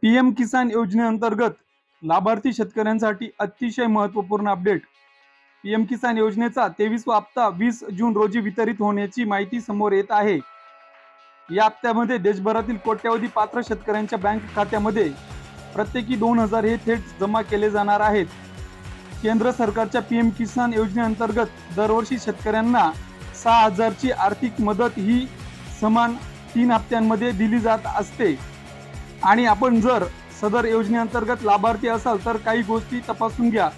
PM किसान योजनेअंतर्गत लाभार्थी शेतकऱ्यांसाठी अतिशय महत्त्वपूर्ण अपडेट. पीएम किसान योजनेचा 23वा हप्ता 20 जून रोजी वितरित होण्याची माहिती समोर येत आहे. या हप्त्यामध्ये देशभरातील कोट्यवधी पात्र शेतकऱ्यांच्या बँक खात्यामध्ये प्रत्येकी 2,000 हे थेट जमा केले जाणार आहेत. केंद्र सरकारच्या पीएम किसान योजनेअंतर्गत दरवर्षी शेतकऱ्यांना 6,000 ची आर्थिक मदत ही समान 3 हप्त्यांमध्ये दिली जात असते. आणि आपण जर सदर योजनेअंतर्गत लाभार्थी असाल तर काही गोष्टी तपासून घ्या.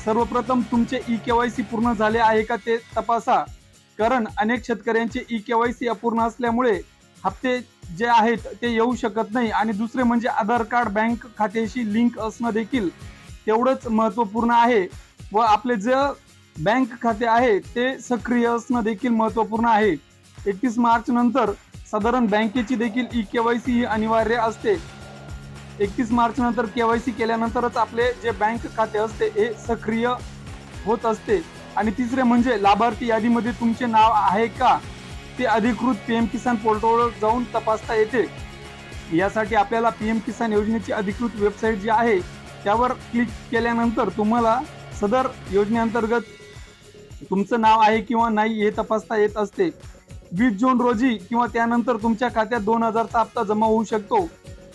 सर्वप्रथम तुमचे ई-केवायसी पूर्ण झाले आहे का ते तपासा, कारण अनेक शेतकऱ्यांचे ई-केवायसी अपूर्ण असल्यामुळे हप्ते जे आहेत ते येऊ शकत नाही. आणि दुसरे म्हणजे आधार कार्ड बँक खात्याशी लिंक असणं देखील तेवढंच महत्त्वपूर्ण आहे व आपले जे बँक खाते आहे ते सक्रिय असणं देखील महत्त्वपूर्ण आहे. 31 मार्च नंतर साधारण बँकेची देखील ई-केवायसी ही अनिवार्य असते. 31 मार्च नंतर केवायसी केल्यानंतरच आपले जे बँक खाते असते हे सक्रिय होत असते. आणि तिसरे म्हणजे लाभार्थी यादीमध्ये तुमचे नाव आहे का ते अधिकृत पीएम किसान पोर्टलवर जाऊन तपासता येते. यासाठी आपल्याला पीएम किसान योजनेची अधिकृत वेबसाईट जी आहे त्यावर क्लिक केल्यानंतर तुम्हाला सदर योजनेअंतर्गत तुमचं नाव आहे किंवा नाही हे तपासता येत असते. 20 जून रोजी किंवा त्यानंतर तुमच्या खात्यात 2,000 चा हप्ता जमा होऊ शकतो.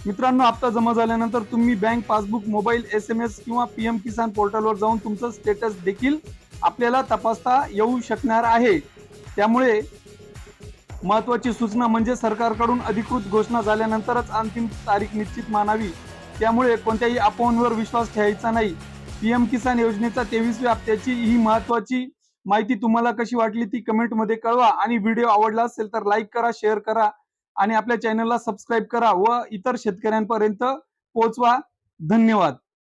मित्रांनो, हप्ता जमा झाल्यानंतर तुम्ही बँक पासबुक, मोबाईल, SMS किंवा पीएम किसान पोर्टलवर जाऊन तुमचं स्टेटस देखील आपल्याला तपासता येऊ शकणार आहे. त्यामुळे महत्त्वाची सूचना म्हणजे सरकारकडून अधिकृत घोषणा झाल्यानंतरच अंतिम तारीख निश्चित मानावी. त्यामुळे कोणत्याही अफवांवर विश्वास ठेवायचा नाही. पीएम किसान योजनेचा 23व्या हप्त्याची ही महत्त्वाची माहिती तुम्हाला कशी वाटली ती कमेंटमध्ये कळवा. आणि व्हिडिओ आवडला असेल तर लाईक करा, शेअर करा आणि आपल्या चॅनलला सबस्क्राईब करा व इतर शेतकऱ्यांपर्यंत पोहोचवा. धन्यवाद.